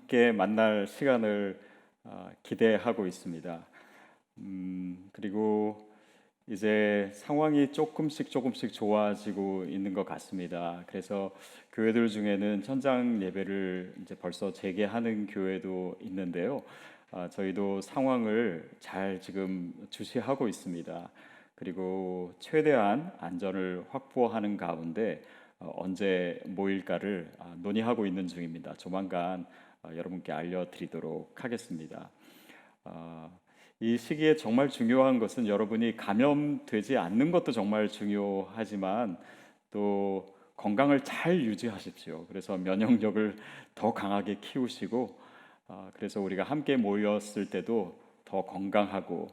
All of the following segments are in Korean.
함께 만날 시간을 기대하고 있습니다. 그리고 이제 상황이 조금씩 좋아지고 있는 것 같습니다. 그래서 교회들 중에는 현장 예배를 이제 벌써 재개하는 교회도 있는데요. 저희도 상황을 잘 지금 주시하고 있습니다. 그리고 최대한 안전을 확보하는 가운데 언제 모일까를 논의하고 있는 중입니다. 조만간 여러분께 알려드리도록 하겠습니다. 이 시기에 정말 중요한 것은 여러분이 감염되지 않는 것도 정말 중요하지만 또 건강을 잘 유지하십시오. 그래서 면역력을 더 강하게 키우시고 그래서 우리가 함께 모였을 때도 더 건강하고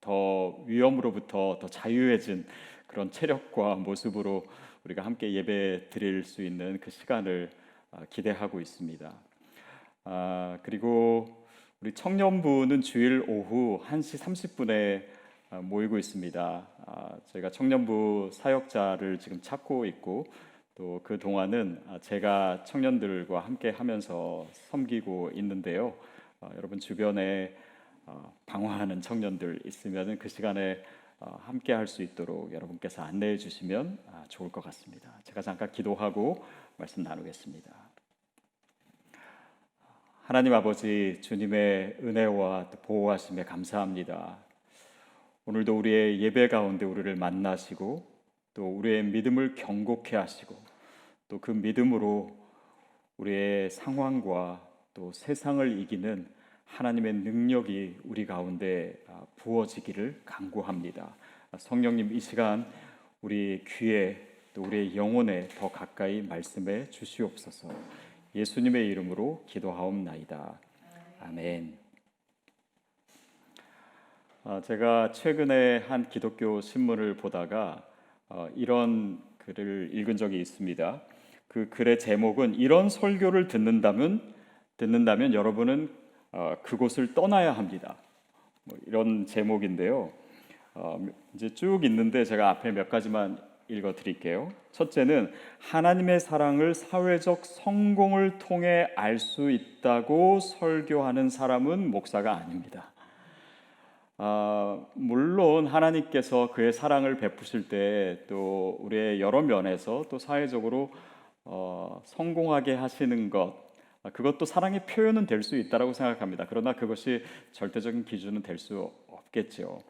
더 위험으로부터 더 자유해진 그런 체력과 모습으로 우리가 함께 예배 드릴 수 있는 그 시간을 기대하고 있습니다. 그리고 우리 청년부는 주일 오후 1시 30분에 모이고 있습니다. 저희가 청년부 사역자를 지금 찾고 있고 또 그 동안은 제가 청년들과 함께 하면서 섬기고 있는데요. 여러분 주변에 방황하는 청년들 있으면 그 시간에 함께 할 수 있도록 여러분께서 안내해 주시면 좋을 것 같습니다. 제가 잠깐 기도하고 말씀 나누겠습니다. 하나님 아버지, 주님의 은혜와 보호하심에 감사합니다. 오늘도 우리의 예배 가운데 우리를 만나시고 또 우리의 믿음을 견고케 하시고 또 그 믿음으로 우리의 상황과 또 세상을 이기는 하나님의 능력이 우리 가운데 부어지기를 간구합니다. 성령님, 이 시간 우리 귀에 또 우리의 영혼에 더 가까이 말씀해 주시옵소서. 예수님의 이름으로 기도하옵나이다. 아멘. 제가 최근에 한 기독교 신문을 보다가 이런 글을 읽은 적이 있습니다. 그 글의 제목은 이런 설교를 듣는다면 여러분은 그곳을 떠나야 합니다. 이런 제목인데요. 이제 쭉 있는데 제가 앞에 몇 가지만 읽어 드릴게요. 첫째는 하나님의 사랑을 사회적 성공을 통해 알 수 있다고 설교하는 사람은 목사가 아닙니다. 물론 하나님께서 그의 사랑을 베푸실 때 또 우리의 여러 면에서 또 사회적으로 성공하게 하시는 것, 그것도 사랑의 표현은 될 수 있다라고 생각합니다. 그러나 그것이 절대적인 기준은 될 수 없겠죠.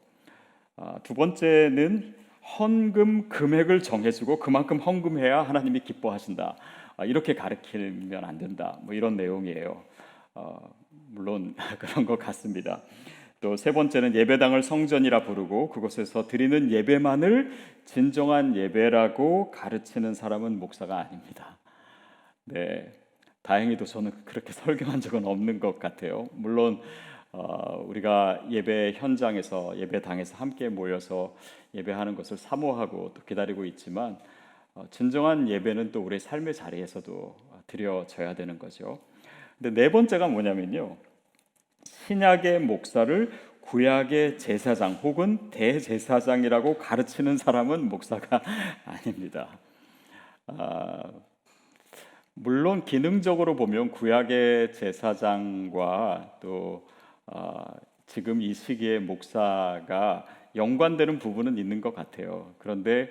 두 번째는 헌금 금액을 정해주고 그만큼 헌금해야 하나님이 기뻐하신다. 이렇게 가르치면 안 된다. 이런 내용이에요. 물론 그런 것 같습니다. 또 세 번째는 예배당을 성전이라 부르고 그곳에서 드리는 예배만을 진정한 예배라고 가르치는 사람은 목사가 아닙니다. 네, 다행히도 저는 그렇게 설교한 적은 없는 것 같아요. 물론 우리가 예배 현장에서 예배당에서 함께 모여서 예배하는 것을 사모하고 또 기다리고 있지만 진정한 예배는 또 우리의 삶의 자리에서도 드려져야 되는 거죠. 근데 네 번째가 뭐냐면요, 신약의 목사를 구약의 제사장 혹은 대제사장이라고 가르치는 사람은 목사가 아닙니다. 물론 기능적으로 보면 구약의 제사장과 또 지금 이 시기에 목사가 연관되는 부분은 있는 것 같아요. 그런데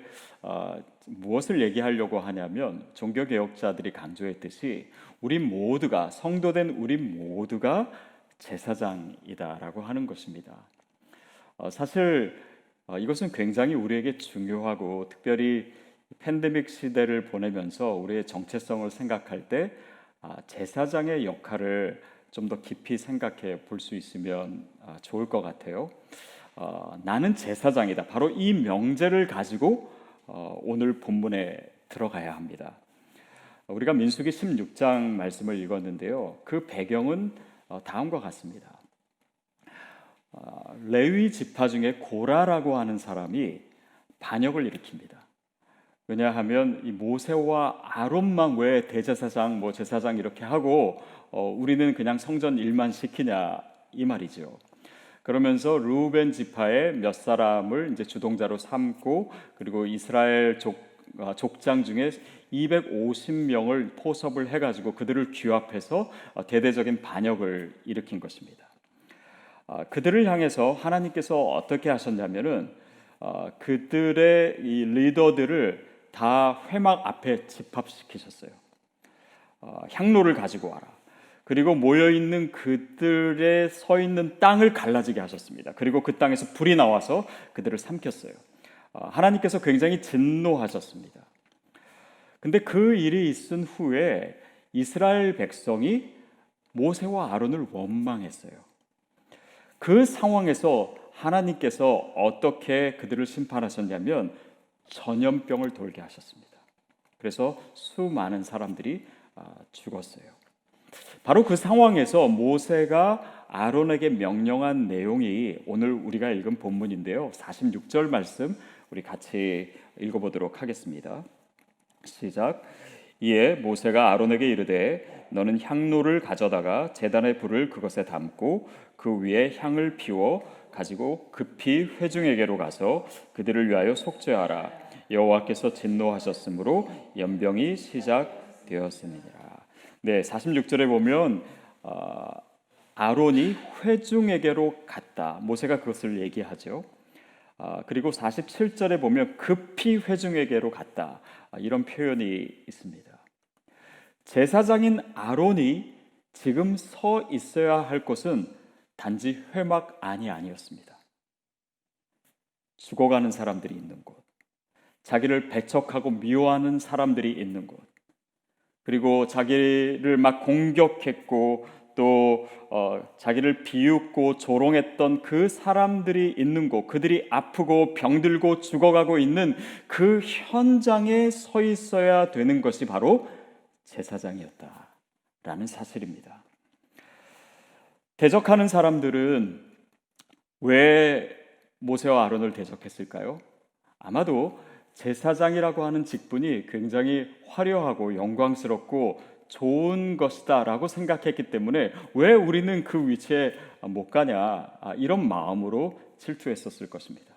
무엇을 얘기하려고 하냐면 종교개혁자들이 강조했듯이 우리 모두가, 성도된 우리 모두가 제사장이다라고 하는 것입니다. 사실 이것은 굉장히 우리에게 중요하고 특별히 팬데믹 시대를 보내면서 우리의 정체성을 생각할 때 제사장의 역할을 좀 더 깊이 생각해 볼 수 있으면 좋을 것 같아요. 나는 제사장이다. 바로 이 명제를 가지고 오늘 본문에 들어가야 합니다. 우리가 민수기 16장 말씀을 읽었는데요. 그 배경은 다음과 같습니다. 레위 지파 중에 고라라고 하는 사람이 반역을 일으킵니다. 왜냐하면 이 모세와 아론만 왜 대제사장, 제사장 이렇게 하고 우리는 그냥 성전 일만 시키냐 이 말이죠. 그러면서 르우벤 지파의 몇 사람을 이제 주동자로 삼고 그리고 이스라엘 족장 중에 250명을 포섭을 해가지고 그들을 규합해서 대대적인 반역을 일으킨 것입니다. 그들을 향해서 하나님께서 어떻게 하셨냐면은 그들의 이 리더들을 다 회막 앞에 집합시키셨어요. 향로를 가지고 와라. 그리고 모여있는 그들의 서 있는 땅을 갈라지게 하셨습니다. 그리고 그 땅에서 불이 나와서 그들을 삼켰어요. 하나님께서 굉장히 진노하셨습니다. 근데 그 일이 있은 후에 이스라엘 백성이 모세와 아론을 원망했어요. 그 상황에서 하나님께서 어떻게 그들을 심판하셨냐면 전염병을 돌게 하셨습니다. 그래서 수많은 사람들이 죽었어요. 바로 그 상황에서 모세가 아론에게 명령한 내용이 오늘 우리가 읽은 본문인데요. 46절 말씀 우리 같이 읽어보도록 하겠습니다. 시작. 이에 모세가 아론에게 이르되 너는 향로를 가져다가 제단의 불을 그것에 담고 그 위에 향을 피워 가지고 급히 회중에게로 가서 그들을 위하여 속죄하라. 여호와께서 진노하셨으므로 연병이 시작되었음이니라. 네, 46절에 보면 아론이 회중에게로 갔다. 모세가 그것을 얘기하죠. 그리고 47절에 보면 급히 회중에게로 갔다. 이런 표현이 있습니다. 제사장인 아론이 지금 서 있어야 할 곳은 단지 회막 안이 아니었습니다. 죽어가는 사람들이 있는 곳, 자기를 배척하고 미워하는 사람들이 있는 곳, 그리고 자기를 막 공격했고 또 자기를 비웃고 조롱했던 그 사람들이 있는 곳, 그들이 아프고 병들고 죽어가고 있는 그 현장에 서 있어야 되는 것이 바로 제사장이었다라는 사실입니다. 대적하는 사람들은 왜 모세와 아론을 대적했을까요? 아마도 제사장이라고 하는 직분이 굉장히 화려하고 영광스럽고 좋은 것이다 라고 생각했기 때문에 왜 우리는 그 위치에 못 가냐, 이런 마음으로 질투했었을 것입니다.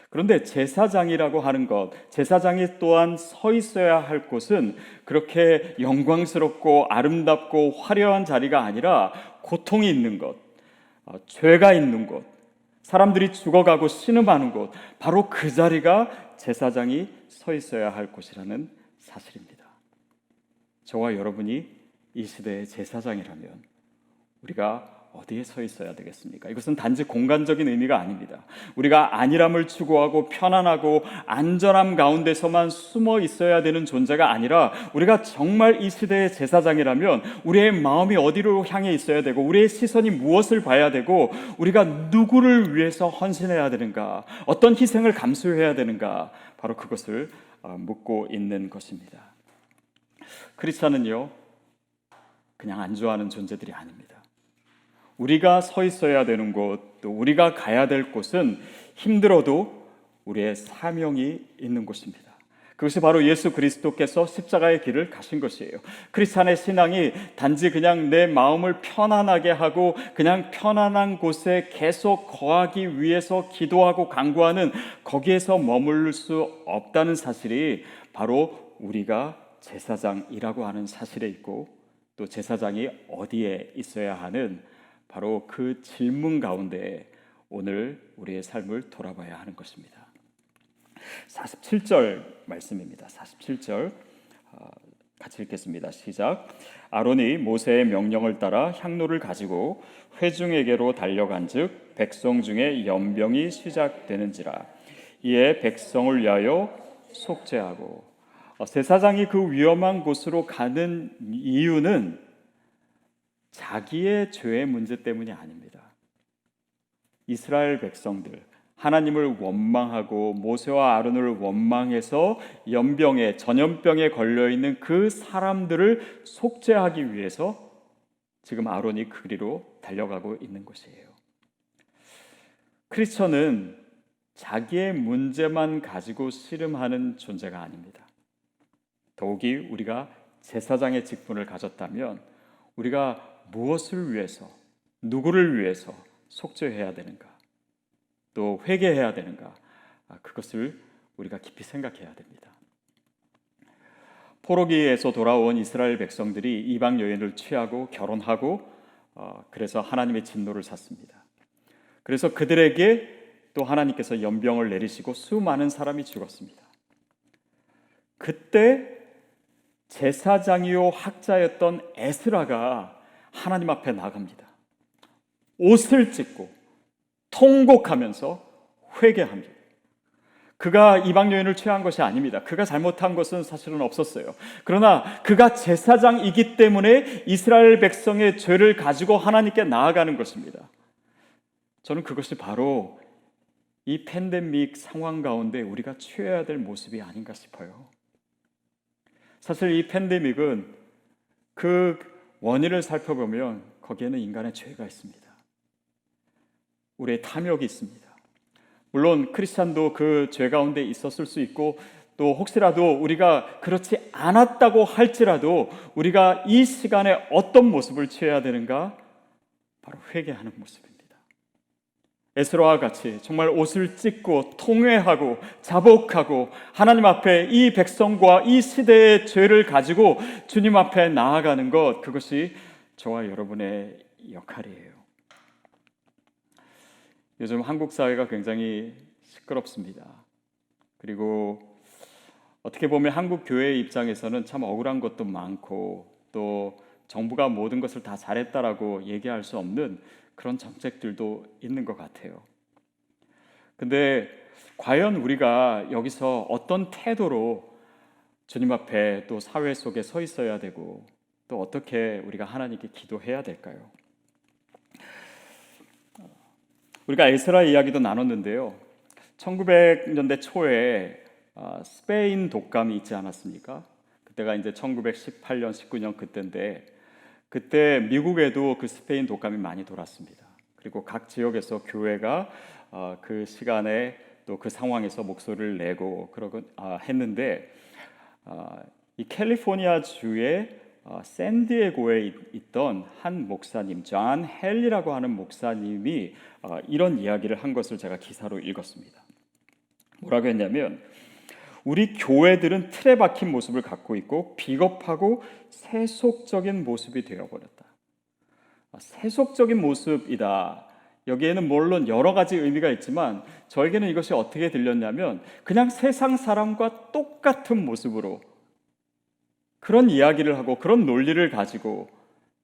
그런데 제사장이라고 하는 것, 제사장이 또한 서 있어야 할 곳은 그렇게 영광스럽고 아름답고 화려한 자리가 아니라 고통이 있는 곳, 죄가 있는 곳, 사람들이 죽어가고 신음하는 곳, 바로 그 자리가 제사장이 서 있어야 할 곳이라는 사실입니다. 저와 여러분이 이 시대의 제사장이라면 우리가 어디에 서 있어야 되겠습니까? 이것은 단지 공간적인 의미가 아닙니다. 우리가 안일함을 추구하고 편안하고 안전함 가운데서만 숨어 있어야 되는 존재가 아니라 우리가 정말 이 시대의 제사장이라면 우리의 마음이 어디로 향해 있어야 되고 우리의 시선이 무엇을 봐야 되고 우리가 누구를 위해서 헌신해야 되는가, 어떤 희생을 감수해야 되는가, 바로 그것을 묻고 있는 것입니다. 크리스찬은요, 그냥 안주하는 존재들이 아닙니다. 우리가 서 있어야 되는 곳, 또 우리가 가야 될 곳은 힘들어도 우리의 사명이 있는 곳입니다. 그것이 바로 예수 그리스도께서 십자가의 길을 가신 것이에요. 크리스찬의 신앙이 단지 그냥 내 마음을 편안하게 하고 그냥 편안한 곳에 계속 거하기 위해서 기도하고 간구하는 거기에서 머물 수 없다는 사실이 바로 우리가 제사장이라고 하는 사실에 있고, 또 제사장이 어디에 있어야 하는 바로 그 질문 가운데 오늘 우리의 삶을 돌아봐야 하는 것입니다. 47절 말씀입니다. 47절 같이 읽겠습니다. 시작. 아론이 모세의 명령을 따라 향로를 가지고 회중에게로 달려간즉 백성 중에 연병이 시작되는지라. 이에 백성을 위하여 속죄하고. 제사장이 그 위험한 곳으로 가는 이유는 자기의 죄의 문제 때문이 아닙니다. 이스라엘 백성들, 하나님을 원망하고 모세와 아론을 원망해서 연병에, 전염병에 걸려있는 그 사람들을 속죄하기 위해서 지금 아론이 그리로 달려가고 있는 것이에요. 크리스천은 자기의 문제만 가지고 씨름하는 존재가 아닙니다. 더욱이 우리가 제사장의 직분을 가졌다면 우리가 무엇을 위해서, 누구를 위해서 속죄해야 되는가, 또 회개해야 되는가, 그것을 우리가 깊이 생각해야 됩니다. 포로기에서 돌아온 이스라엘 백성들이 이방 여인을 취하고 결혼하고 그래서 하나님의 진노를 샀습니다. 그래서 그들에게 또 하나님께서 연병을 내리시고 수많은 사람이 죽었습니다. 그때 제사장이요 학자였던 에스라가 하나님 앞에 나갑니다. 옷을 찢고 통곡하면서 회개합니다. 그가 이방 여인을 취한 것이 아닙니다. 그가 잘못한 것은 사실은 없었어요. 그러나 그가 제사장이기 때문에 이스라엘 백성의 죄를 가지고 하나님께 나아가는 것입니다. 저는 그것이 바로 이 팬데믹 상황 가운데 우리가 취해야 될 모습이 아닌가 싶어요. 사실 이 팬데믹은 그 원인을 살펴보면 거기에는 인간의 죄가 있습니다. 우리의 탐욕이 있습니다. 물론 크리스찬도 그 죄 가운데 있었을 수 있고 또 혹시라도 우리가 그렇지 않았다고 할지라도 우리가 이 시간에 어떤 모습을 취해야 되는가? 바로 회개하는 모습입니다. 에스라와 같이 정말 옷을 찢고 통회하고 자복하고 하나님 앞에 이 백성과 이 시대의 죄를 가지고 주님 앞에 나아가는 것, 그것이 저와 여러분의 역할이에요. 요즘 한국 사회가 굉장히 시끄럽습니다. 그리고 어떻게 보면 한국 교회의 입장에서는 참 억울한 것도 많고 또 정부가 모든 것을 다 잘했다라고 얘기할 수 없는 그런 정책들도 있는 것 같아요. 근데 과연 우리가 여기서 어떤 태도로 주님 앞에 또 사회 속에 서 있어야 되고 또 어떻게 우리가 하나님께 기도해야 될까요? 우리가 에스라 이야기도 나눴는데요. 1900년대 초에 스페인 독감이 있지 않았습니까? 그때가 이제 1918년, 19년 그때인데 그때 미국에도 그 스페인 독감이 많이 돌았습니다. 그리고 각 지역에서 교회가 그 시간에 또 그 상황에서 목소리를 내고 그러고 했는데 이 캘리포니아 주의 샌디에고에 있던 한 목사님, 존 헬리라고 하는 목사님이 이런 이야기를 한 것을 제가 기사로 읽었습니다. 뭐라고 했냐면 우리 교회들은 틀에 박힌 모습을 갖고 있고 비겁하고 세속적인 모습이 되어버렸다. 세속적인 모습이다. 여기에는 물론 여러 가지 의미가 있지만 저에게는 이것이 어떻게 들렸냐면 그냥 세상 사람과 똑같은 모습으로 그런 이야기를 하고 그런 논리를 가지고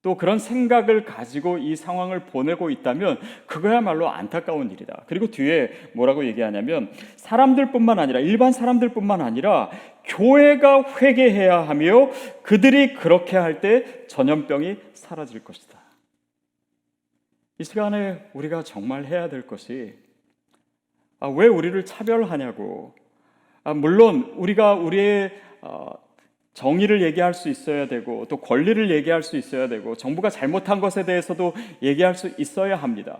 또 그런 생각을 가지고 이 상황을 보내고 있다면 그거야말로 안타까운 일이다. 그리고 뒤에 뭐라고 얘기하냐면 사람들뿐만 아니라 일반 사람들뿐만 아니라 교회가 회개해야 하며 그들이 그렇게 할 때 전염병이 사라질 것이다. 이 시간에 우리가 정말 해야 될 것이 왜 우리를 차별하냐고. 물론 우리가 우리의 정의를 얘기할 수 있어야 되고 또 권리를 얘기할 수 있어야 되고 정부가 잘못한 것에 대해서도 얘기할 수 있어야 합니다.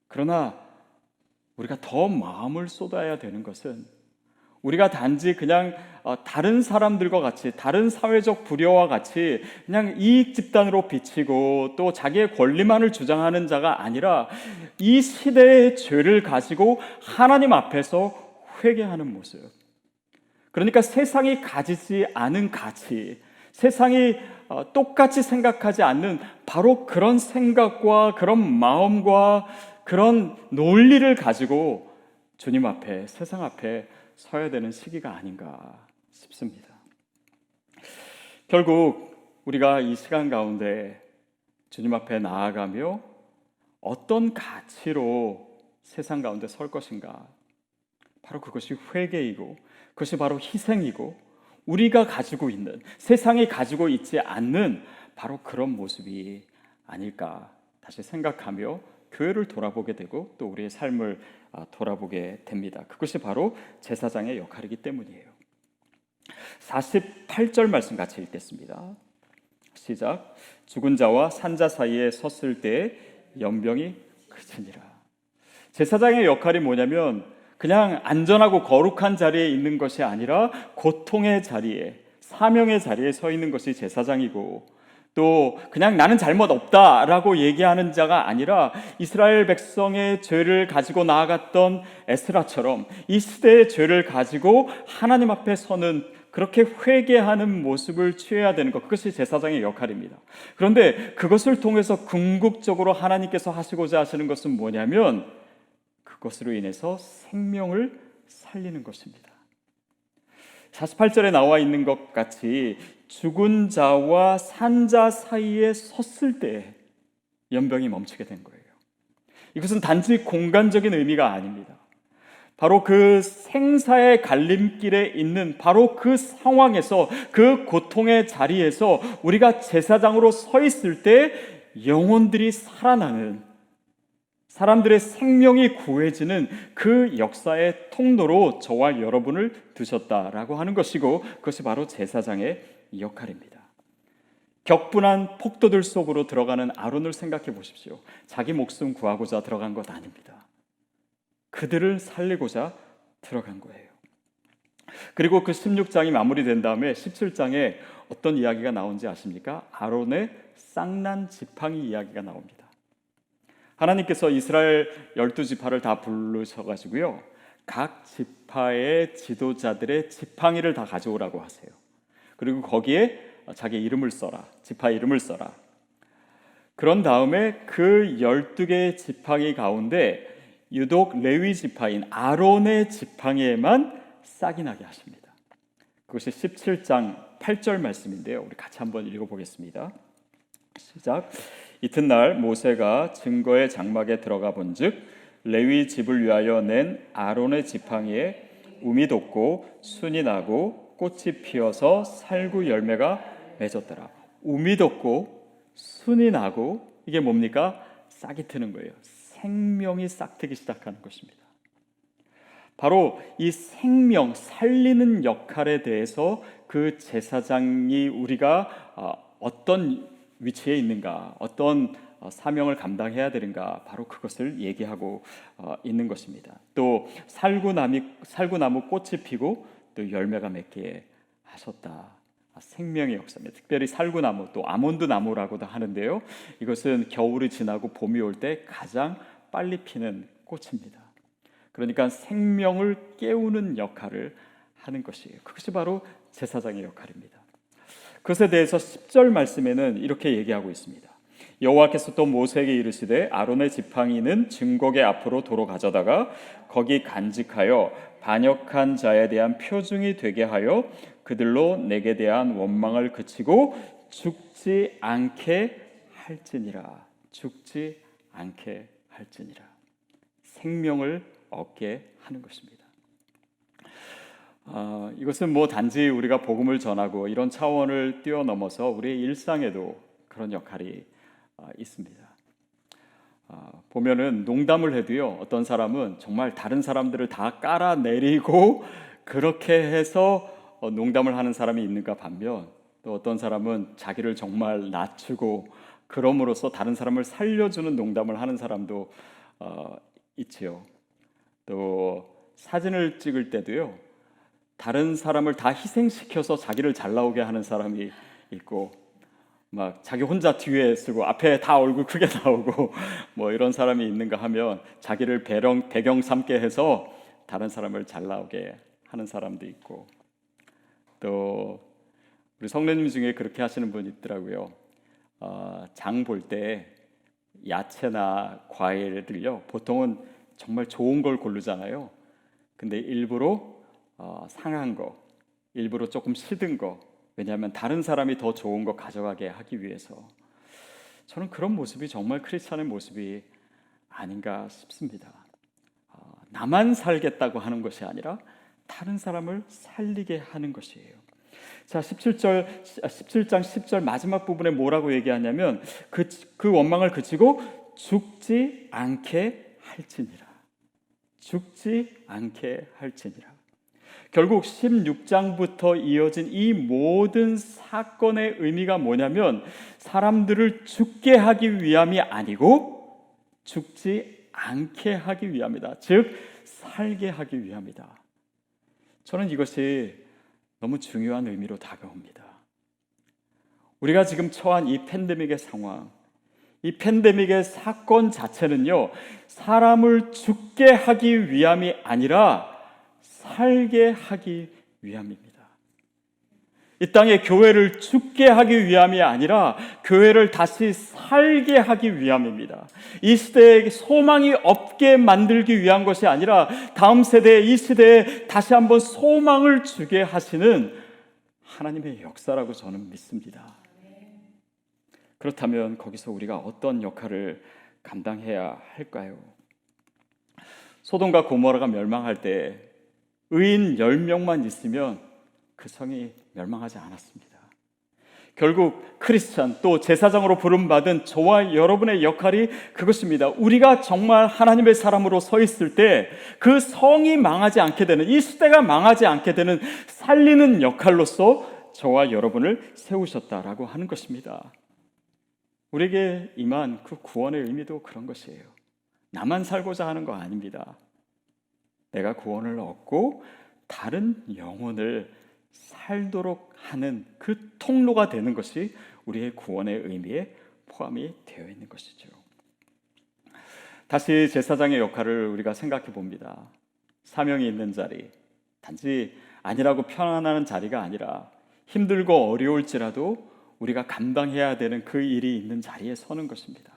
그러나 우리가 더 마음을 쏟아야 되는 것은 우리가 단지 그냥 다른 사람들과 같이 다른 사회적 부류와 같이 그냥 이익 집단으로 비치고 또 자기의 권리만을 주장하는 자가 아니라 이 시대의 죄를 가지고 하나님 앞에서 회개하는 모습. 그러니까 세상이 가지지 않은 가치, 세상이 똑같이 생각하지 않는 바로 그런 생각과 그런 마음과 그런 논리를 가지고 주님 앞에, 세상 앞에 서야 되는 시기가 아닌가 싶습니다. 결국 우리가 이 시간 가운데 주님 앞에 나아가며 어떤 가치로 세상 가운데 설 것인가? 바로 그것이 회개이고 그것이 바로 희생이고 우리가 가지고 있는, 세상이 가지고 있지 않는 바로 그런 모습이 아닐까 다시 생각하며 교회를 돌아보게 되고 또 우리의 삶을 돌아보게 됩니다. 그것이 바로 제사장의 역할이기 때문이에요. 48절 말씀 같이 읽겠습니다. 시작. 죽은 자와 산자 사이에 섰을 때 연병이 그치니라. 제사장의 역할이 뭐냐면 그냥 안전하고 거룩한 자리에 있는 것이 아니라 고통의 자리에, 사명의 자리에 서 있는 것이 제사장이고 또 그냥 나는 잘못 없다라고 얘기하는 자가 아니라 이스라엘 백성의 죄를 가지고 나아갔던 에스라처럼 이 시대의 죄를 가지고 하나님 앞에 서는 그렇게 회개하는 모습을 취해야 되는 것, 그것이 제사장의 역할입니다. 그런데 그것을 통해서 궁극적으로 하나님께서 하시고자 하시는 것은 뭐냐면 그것으로 인해서 생명을 살리는 것입니다. 48절에 나와 있는 것 같이 죽은 자와 산 자 사이에 섰을 때 연병이 멈추게 된 거예요. 이것은 단지 공간적인 의미가 아닙니다. 바로 그 생사의 갈림길에 있는 바로 그 상황에서, 그 고통의 자리에서 우리가 제사장으로 서 있을 때 영혼들이 살아나는, 사람들의 생명이 구해지는 그 역사의 통로로 저와 여러분을 두셨다라고 하는 것이고, 그것이 바로 제사장의 역할입니다. 격분한 폭도들 속으로 들어가는 아론을 생각해 보십시오. 자기 목숨 구하고자 들어간 것 아닙니다. 그들을 살리고자 들어간 거예요. 그리고 그 16장이 마무리된 다음에 17장에 어떤 이야기가 나온지 아십니까? 아론의 쌍난 지팡이 이야기가 나옵니다. 하나님께서 이스라엘 12지파를 다 부르셔가지고요, 각 지파의 지도자들의 지팡이를 다 가져오라고 하세요. 그리고 거기에 자기 이름을 써라, 지파 이름을 써라. 그런 다음에 그 12개의 지팡이 가운데 유독 레위 지파인 아론의 지팡이에만 싹이 나게 하십니다. 그것이 17장 8절 말씀인데요, 우리 같이 한번 읽어보겠습니다. 시작. 이튿날 모세가 증거의 장막에 들어가 본즉 레위 집을 위하여 낸 아론의 지팡이에 움이 돋고 순이 나고 꽃이 피어서 살구 열매가 맺었더라. 움이 돋고 순이 나고, 이게 뭡니까? 싹이 트는 거예요. 생명이 싹트기 시작하는 것입니다. 바로 이 생명, 살리는 역할에 대해서 그 제사장이 우리가 어떤 위치에 있는가, 어떤 사명을 감당해야 되는가, 바로 그것을 얘기하고 있는 것입니다. 또 살구나무 꽃이 피고 또 열매가 맺게 하셨다. 생명의 역사입니다. 특별히 살구나무, 또 아몬드 나무라고도 하는데요, 이것은 겨울이 지나고 봄이 올 때 가장 빨리 피는 꽃입니다. 그러니까 생명을 깨우는 역할을 하는 것이에요. 그것이 바로 제사장의 역할입니다. 그것에 대해서 10절 말씀에는 이렇게 얘기하고 있습니다. 여호와께서 또 모세에게 이르시되 아론의 지팡이는 증거궤 앞으로 도로 가져다가 거기 간직하여 반역한 자에 대한 표징이 되게 하여 그들로 내게 대한 원망을 그치고 죽지 않게 할지니라. 죽지 않게 할지니라. 생명을 얻게 하는 것입니다. 이것은 단지 우리가 복음을 전하고 이런 차원을 뛰어넘어서 우리의 일상에도 그런 역할이 있습니다. 보면은 농담을 해도요, 어떤 사람은 정말 다른 사람들을 다 깔아내리고 그렇게 해서 농담을 하는 사람이 있는가 반면, 또 어떤 사람은 자기를 정말 낮추고 그럼으로써 다른 사람을 살려주는 농담을 하는 사람도 있지요. 또 사진을 찍을 때도요, 다른 사람을 다 희생시켜서 자기를 잘 나오게 하는 사람이 있고, 막 자기 혼자 뒤에 쓰고 앞에 다 얼굴 크게 나오고 이런 사람이 있는가 하면 자기를 배경 삼게 해서 다른 사람을 잘 나오게 하는 사람도 있고, 또 우리 성도님 중에 그렇게 하시는 분 있더라고요. 장 볼 때 야채나 과일들요, 보통은 정말 좋은 걸 고르잖아요. 근데 일부러 상한 거, 일부러 조금 시든 거, 왜냐하면 다른 사람이 더 좋은 거 가져가게 하기 위해서. 저는 그런 모습이 정말 크리스찬의 모습이 아닌가 싶습니다. 나만 살겠다고 하는 것이 아니라 다른 사람을 살리게 하는 것이에요. 자, 17장 10절 마지막 부분에 뭐라고 얘기하냐면 그 원망을 그치고 죽지 않게 할지니라. 죽지 않게 할지니라. 결국 16장부터 이어진 이 모든 사건의 의미가 뭐냐면 사람들을 죽게 하기 위함이 아니고 죽지 않게 하기 위함이다. 즉 살게 하기 위함이다. 저는 이것이 너무 중요한 의미로 다가옵니다. 우리가 지금 처한 이 팬데믹의 상황, 이 팬데믹의 사건 자체는요, 사람을 죽게 하기 위함이 아니라 살게 하기 위함입니다. 이 땅에 교회를 죽게 하기 위함이 아니라 교회를 다시 살게 하기 위함입니다. 이 시대에 소망이 없게 만들기 위한 것이 아니라 다음 세대에, 이 시대에 다시 한번 소망을 주게 하시는 하나님의 역사라고 저는 믿습니다. 그렇다면 거기서 우리가 어떤 역할을 감당해야 할까요? 소돔과 고모라가 멸망할 때 의인 10명만 있으면 그 성이 멸망하지 않았습니다. 결국 크리스찬, 또 제사장으로 부름받은 저와 여러분의 역할이 그것입니다. 우리가 정말 하나님의 사람으로 서 있을 때 그 성이 망하지 않게 되는, 이 시대가 망하지 않게 되는 살리는 역할로서 저와 여러분을 세우셨다라고 하는 것입니다. 우리에게 임한 그 구원의 의미도 그런 것이에요. 나만 살고자 하는 거 아닙니다. 내가 구원을 얻고 다른 영혼을 살도록 하는 그 통로가 되는 것이 우리의 구원의 의미에 포함이 되어 있는 것이죠. 다시 제사장의 역할을 우리가 생각해 봅니다. 사명이 있는 자리, 단지 아니라고 편안한 자리가 아니라 힘들고 어려울지라도 우리가 감당해야 되는 그 일이 있는 자리에 서는 것입니다.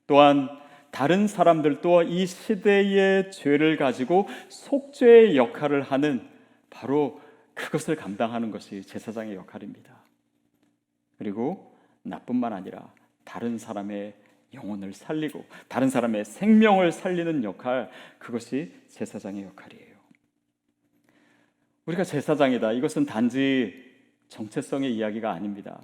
또한 다른 사람들도 이 시대의 죄를 가지고 속죄의 역할을 하는 바로 그것을 감당하는 것이 제사장의 역할입니다. 그리고 나뿐만 아니라 다른 사람의 영혼을 살리고 다른 사람의 생명을 살리는 역할, 그것이 제사장의 역할이에요. 우리가 제사장이다, 이것은 단지 정체성의 이야기가 아닙니다.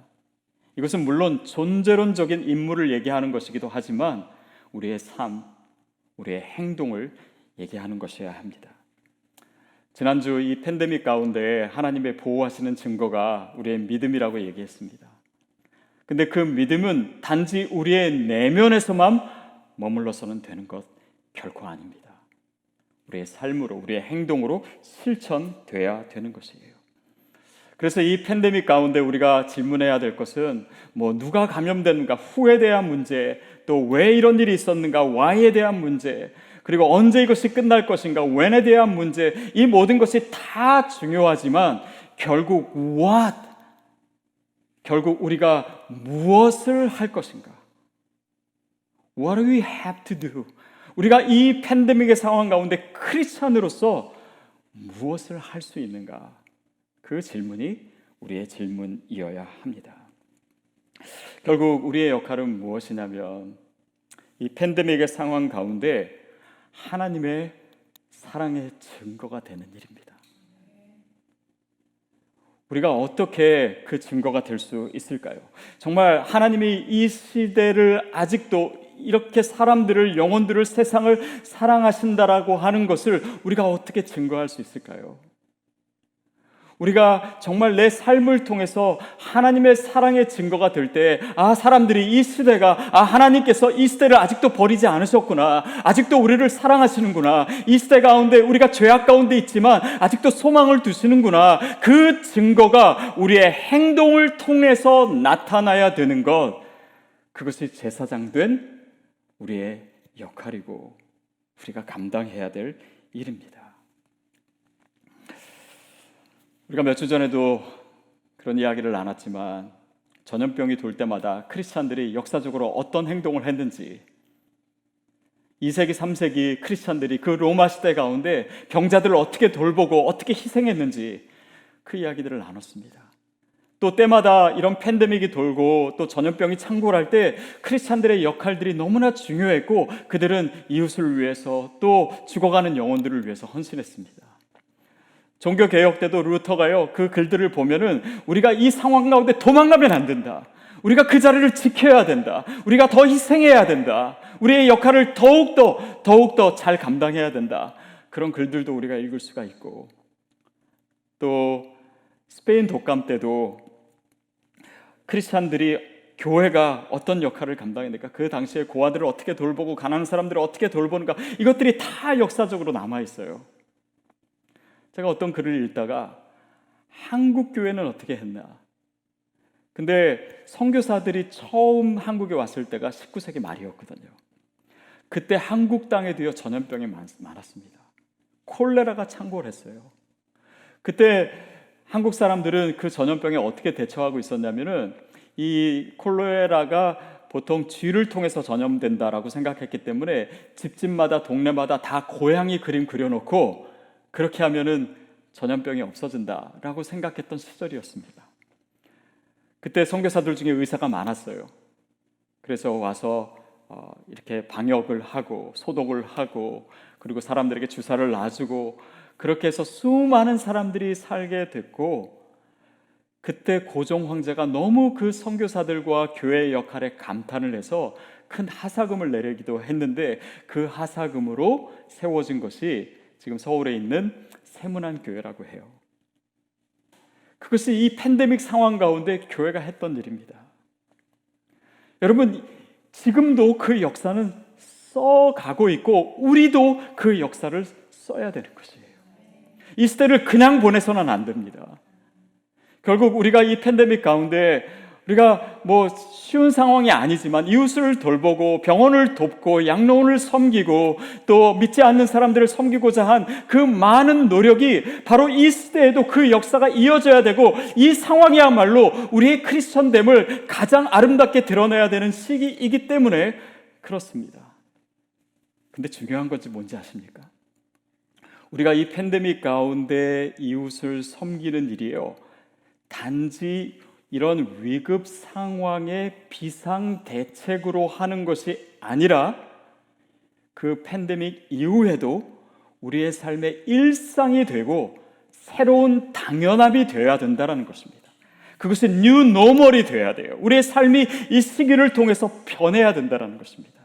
이것은 물론 존재론적인 인물을 얘기하는 것이기도 하지만 우리의 삶, 우리의 행동을 얘기하는 것이어야 합니다. 지난주 이 팬데믹 가운데 하나님의 보호하시는 증거가 우리의 믿음이라고 얘기했습니다. 근데 그 믿음은 단지 우리의 내면에서만 머물러서는 되는 것 결코 아닙니다. 우리의 삶으로, 우리의 행동으로 실천돼야 되는 것이에요. 그래서 이 팬데믹 가운데 우리가 질문해야 될 것은 누가 감염됐는가, 후에 대한 문제, 또 왜 이런 일이 있었는가, why에 대한 문제, 그리고 언제 이것이 끝날 것인가, when에 대한 문제, 이 모든 것이 다 중요하지만 결국 what, 결국 우리가 무엇을 할 것인가, what do we have to do, 우리가 이 팬데믹의 상황 가운데 크리스찬으로서 무엇을 할 수 있는가, 그 질문이 우리의 질문이어야 합니다. 결국 우리의 역할은 무엇이냐면 이 팬데믹의 상황 가운데 하나님의 사랑의 증거가 되는 일입니다. 우리가 어떻게 그 증거가 될 수 있을까요? 정말 하나님이 이 시대를 아직도 이렇게 사람들을, 영혼들을, 세상을 사랑하신다라고 하는 것을 우리가 어떻게 증거할 수 있을까요? 우리가 정말 내 삶을 통해서 하나님의 사랑의 증거가 될 때, 사람들이 이 시대가, 하나님께서 이 시대를 아직도 버리지 않으셨구나, 아직도 우리를 사랑하시는구나, 이 시대 가운데 우리가 죄악 가운데 있지만 아직도 소망을 두시는구나, 그 증거가 우리의 행동을 통해서 나타나야 되는 것, 그것이 제사장된 우리의 역할이고 우리가 감당해야 될 일입니다. 우리가 몇 주 전에도 그런 이야기를 나눴지만 전염병이 돌 때마다 크리스찬들이 역사적으로 어떤 행동을 했는지, 2세기, 3세기 크리스찬들이 그 로마 시대 가운데 병자들을 어떻게 돌보고 어떻게 희생했는지 그 이야기들을 나눴습니다. 또 때마다 이런 팬데믹이 돌고 또 전염병이 창궐할 때 크리스찬들의 역할들이 너무나 중요했고 그들은 이웃을 위해서 또 죽어가는 영혼들을 위해서 헌신했습니다. 종교개혁 때도 루터가요, 그 글들을 보면은 우리가 이 상황 가운데 도망가면 안 된다, 우리가 그 자리를 지켜야 된다, 우리가 더 희생해야 된다, 우리의 역할을 더욱더 잘 감당해야 된다, 그런 글들도 우리가 읽을 수가 있고, 또 스페인 독감 때도 크리스찬들이, 교회가 어떤 역할을 감당했는가, 그 당시에 고아들을 어떻게 돌보고 가난한 사람들을 어떻게 돌보는가, 이것들이 다 역사적으로 남아있어요. 제가 어떤 글을 읽다가 한국 교회는 어떻게 했나, 근데 선교사들이 처음 한국에 왔을 때가 19세기 말이었거든요. 그때 한국 땅에도요 전염병이 많았습니다. 콜레라가 창궐했어요. 그때 한국 사람들은 그 전염병에 어떻게 대처하고 있었냐면은 이 콜레라가 보통 쥐를 통해서 전염된다라고 생각했기 때문에 집집마다 동네마다 다 고양이 그림 그려놓고 그렇게 하면은 전염병이 없어진다라고 생각했던 시절이었습니다. 그때 선교사들 중에 의사가 많았어요. 그래서 와서 이렇게 방역을 하고 소독을 하고 그리고 사람들에게 주사를 놔주고 그렇게 해서 수많은 사람들이 살게 됐고, 그때 고종 황제가 너무 그 선교사들과 교회의 역할에 감탄을 해서 큰 하사금을 내리기도 했는데, 그 하사금으로 세워진 것이 지금 서울에 있는 세문안교회라고 해요. 그것이 이 팬데믹 상황 가운데 교회가 했던 일입니다. 여러분, 지금도 그 역사는 써가고 있고 우리도 그 역사를 써야 되는 것이에요. 이 시대를 그냥 보내서는 안 됩니다. 결국 우리가 이 팬데믹 가운데 우리가 뭐 쉬운 상황이 아니지만 이웃을 돌보고 병원을 돕고 양로원을 섬기고 또 믿지 않는 사람들을 섬기고자 한 그 많은 노력이 바로 이 시대에도 그 역사가 이어져야 되고, 이 상황이야말로 우리의 크리스천됨을 가장 아름답게 드러내야 되는 시기이기 때문에 그렇습니다. 근데 중요한 것이 뭔지 아십니까? 우리가 이 팬데믹 가운데 이웃을 섬기는 일이요, 단지 이런 위급 상황의 비상대책으로 하는 것이 아니라 그 팬데믹 이후에도 우리의 삶의 일상이 되고 새로운 당연함이 되어야 된다는 것입니다. 그것이 뉴 노멀이 되어야 돼요. 우리의 삶이 이 시기를 통해서 변해야 된다는 것입니다.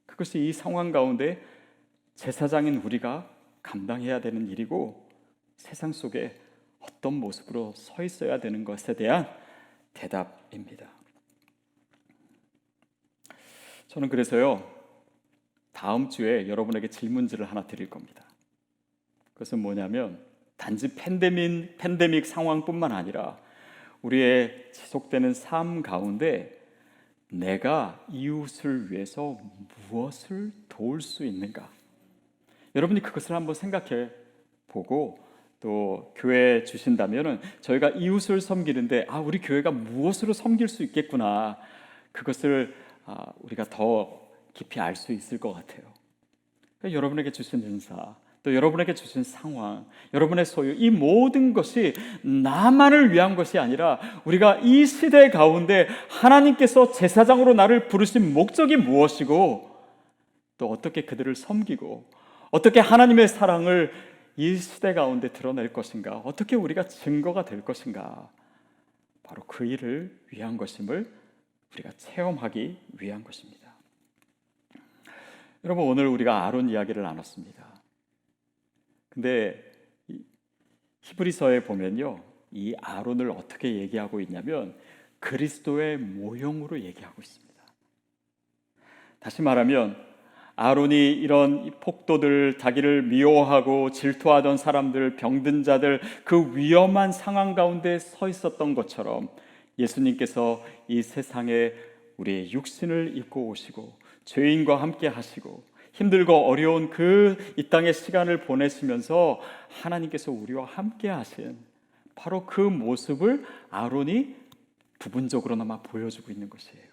그것이 이 상황 가운데 제사장인 우리가 감당해야 되는 일이고, 세상 속에 어떤 모습으로 서 있어야 되는 것에 대한 대답입니다. 저는 그래서요, 다음 주에 여러분에게 질문지를 하나 드릴 겁니다. 그것은 뭐냐면, 단지 팬데믹 상황뿐만 아니라 우리의 지속되는 삶 가운데 내가 이웃을 위해서 무엇을 도울 수 있는가? 여러분이 그것을 한번 생각해 보고, 또 교회에 주신다면은 저희가 이웃을 섬기는데 우리 교회가 무엇으로 섬길 수 있겠구나, 그것을 우리가 더 깊이 알 수 있을 것 같아요. 그러니까 여러분에게 주신 은사, 또 여러분에게 주신 상황, 여러분의 소유, 이 모든 것이 나만을 위한 것이 아니라 우리가 이 시대 가운데 하나님께서 제사장으로 나를 부르신 목적이 무엇이고, 또 어떻게 그들을 섬기고 어떻게 하나님의 사랑을 이 시대 가운데 드러낼 것인가, 어떻게 우리가 증거가 될 것인가, 바로 그 일을 위한 것임을 우리가 체험하기 위한 것입니다. 여러분, 오늘 우리가 아론 이야기를 나눴습니다. 근데 히브리서에 보면요, 이 아론을 어떻게 얘기하고 있냐면 그리스도의 모형으로 얘기하고 있습니다. 다시 말하면 아론이 이런 폭도들, 자기를 미워하고 질투하던 사람들, 병든 자들, 그 위험한 상황 가운데 서 있었던 것처럼 예수님께서 이 세상에 우리의 육신을 입고 오시고 죄인과 함께 하시고 힘들고 어려운 그 이 땅의 시간을 보내시면서 하나님께서 우리와 함께 하신 바로 그 모습을 아론이 부분적으로나마 보여주고 있는 것이에요.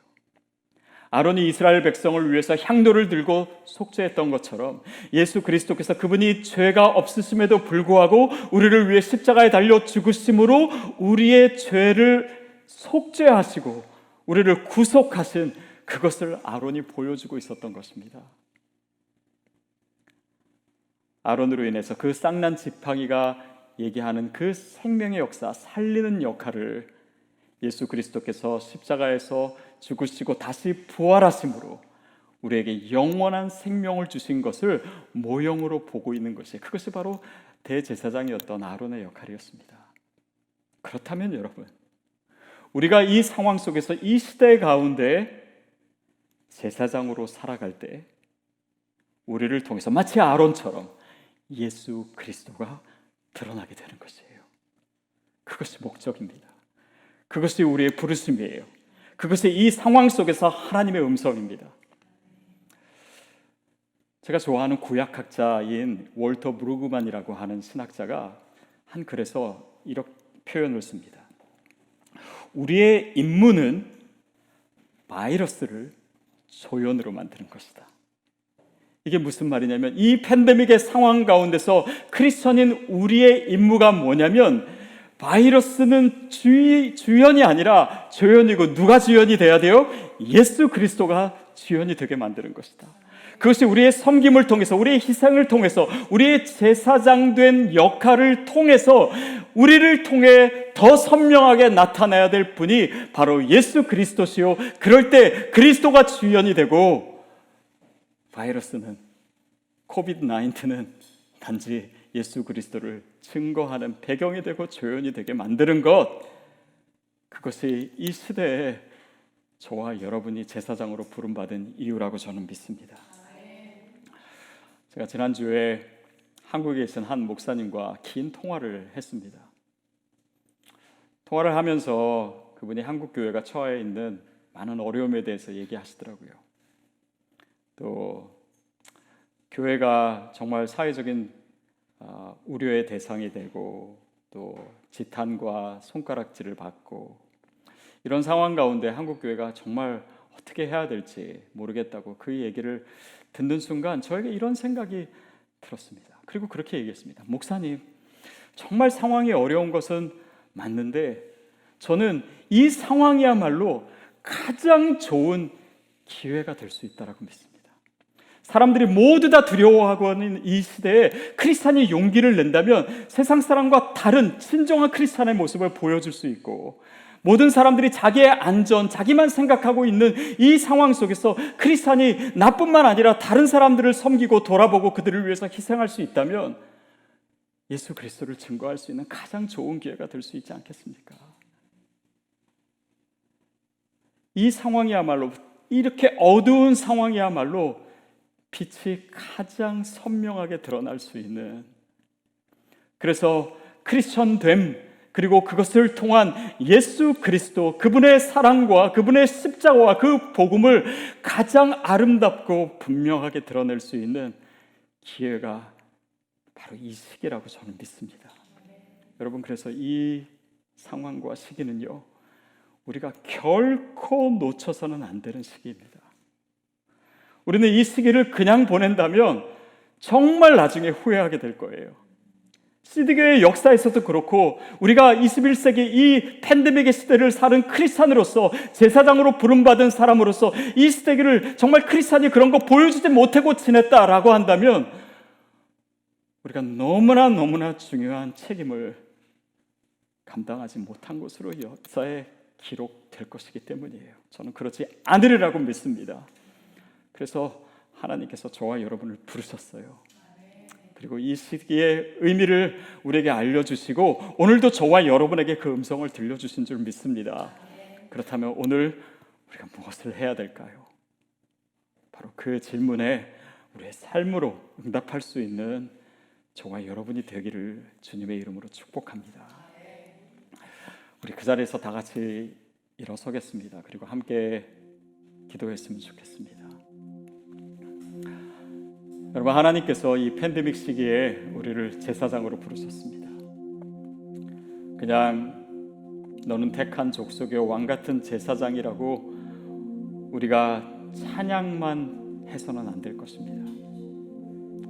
아론이 이스라엘 백성을 위해서 향로를 들고 속죄했던 것처럼 예수 그리스도께서 그분이 죄가 없으심에도 불구하고 우리를 위해 십자가에 달려 죽으심으로 우리의 죄를 속죄하시고 우리를 구속하신 그것을 아론이 보여주고 있었던 것입니다. 아론으로 인해서 그 쌍난 지팡이가 얘기하는 그 생명의 역사, 살리는 역할을 예수 그리스도께서 십자가에서 죽으시고 다시 부활하심으로 우리에게 영원한 생명을 주신 것을 모형으로 보고 있는 것이, 그것이 바로 대제사장이었던 아론의 역할이었습니다. 그렇다면 여러분, 우리가 이 상황 속에서 이 시대 가운데 제사장으로 살아갈 때 우리를 통해서 마치 아론처럼 예수 그리스도가 드러나게 되는 것이에요. 그것이 목적입니다. 그것이 우리의 부르심이에요. 그것이 이 상황 속에서 하나님의 음성입니다. 제가 좋아하는 구약학자인 월터 브루그만이라고 하는 신학자가 한 글에서 이렇게 표현을 씁니다. 우리의 임무는 바이러스를 조연으로 만드는 것이다. 이게 무슨 말이냐면 이 팬데믹의 상황 가운데서 크리스천인 우리의 임무가 뭐냐면 바이러스는 주연이 아니라 조연이고 누가 주연이 돼야 돼요? 예수 그리스도가 주연이 되게 만드는 것이다. 그것이 우리의 섬김을 통해서 우리의 희생을 통해서 우리의 제사장 된 역할을 통해서 우리를 통해 더 선명하게 나타나야 될 분이 바로 예수 그리스도시요. 그럴 때 그리스도가 주연이 되고 바이러스는 코비드-19는 단지 예수 그리스도를 증거하는 배경이 되고 조연이 되게 만드는 것, 그것이 이 시대에 저와 여러분이 제사장으로 부름받은 이유라고 저는 믿습니다. 제가 지난주에 한국에 계신 한 목사님과 긴 통화를 했습니다. 통화를 하면서 그분이 한국 교회가 처해 있는 많은 어려움에 대해서 얘기하시더라고요. 또 교회가 정말 사회적인 우려의 대상이 되고 또 지탄과 손가락질을 받고 이런 상황 가운데 한국 교회가 정말 어떻게 해야 될지 모르겠다고 그 얘기를 듣는 순간 저에게 이런 생각이 들었습니다. 그리고 그렇게 얘기했습니다. 목사님, 정말 상황이 어려운 것은 맞는데 저는 이 상황이야말로 가장 좋은 기회가 될 수 있다고 믿습니다. 사람들이 모두 다 두려워하고 있는 이 시대에 크리스찬이 용기를 낸다면 세상 사람과 다른 진정한 크리스찬의 모습을 보여줄 수 있고, 모든 사람들이 자기의 안전, 자기만 생각하고 있는 이 상황 속에서 크리스찬이 나뿐만 아니라 다른 사람들을 섬기고 돌아보고 그들을 위해서 희생할 수 있다면 예수 그리스도를 증거할 수 있는 가장 좋은 기회가 될 수 있지 않겠습니까? 이 상황이야말로, 이렇게 어두운 상황이야말로 빛이 가장 선명하게 드러날 수 있는, 그래서 크리스천됨, 그리고 그것을 통한 예수 그리스도, 그분의 사랑과 그분의 십자가와 그 복음을 가장 아름답고 분명하게 드러낼 수 있는 기회가 바로 이 시기라고 저는 믿습니다. 여러분, 그래서 이 상황과 시기는요, 우리가 결코 놓쳐서는 안 되는 시기입니다. 우리는 이 시기를 그냥 보낸다면 정말 나중에 후회하게 될 거예요. 시드교의 역사에서도 그렇고 우리가 21세기 이 팬데믹의 시대를 사는 크리스찬으로서, 제사장으로 부름받은 사람으로서 이 시대를 정말 크리스찬이 그런 거 보여주지 못하고 지냈다라고 한다면 우리가 너무나 중요한 책임을 감당하지 못한 것으로 역사에 기록될 것이기 때문이에요. 저는 그렇지 않으리라고 믿습니다. 그래서 하나님께서 저와 여러분을 부르셨어요. 그리고 이 시기의 의미를 우리에게 알려주시고 오늘도 저와 여러분에게 그 음성을 들려주신 줄 믿습니다. 그렇다면 오늘 우리가 무엇을 해야 될까요? 바로 그 질문에 우리의 삶으로 응답할 수 있는 저와 여러분이 되기를 주님의 이름으로 축복합니다. 우리 그 자리에서 다 같이 일어서겠습니다. 그리고 함께 기도했으면 좋겠습니다. 여러분, 하나님께서 이 팬데믹 시기에 우리를 제사장으로 부르셨습니다. 그냥 너는 택한 족속의 왕 같은 제사장이라고 우리가 찬양만 해서는 안 될 것입니다.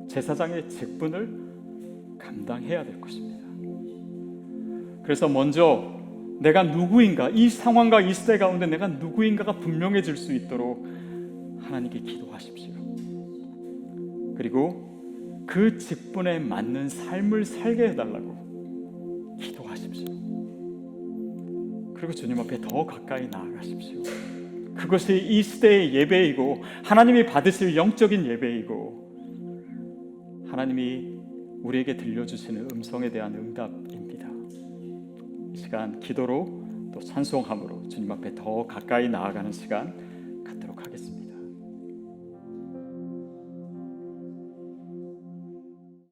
제사장의 직분을 감당해야 될 것입니다. 그래서 먼저 내가 누구인가, 이 상황과 이 시대 가운데 내가 누구인가가 분명해질 수 있도록 하나님께 기도하십시오. 그리고 그 직분에 맞는 삶을 살게 해달라고 기도하십시오. 그리고 주님 앞에 더 가까이 나아가십시오. 그것이 이 시대의 예배이고 하나님이 받으실 영적인 예배이고 하나님이 우리에게 들려주시는 음성에 대한 응답입니다. 이 시간 기도로 또 찬송함으로 주님 앞에 더 가까이 나아가는 시간 갖도록 하겠습니다.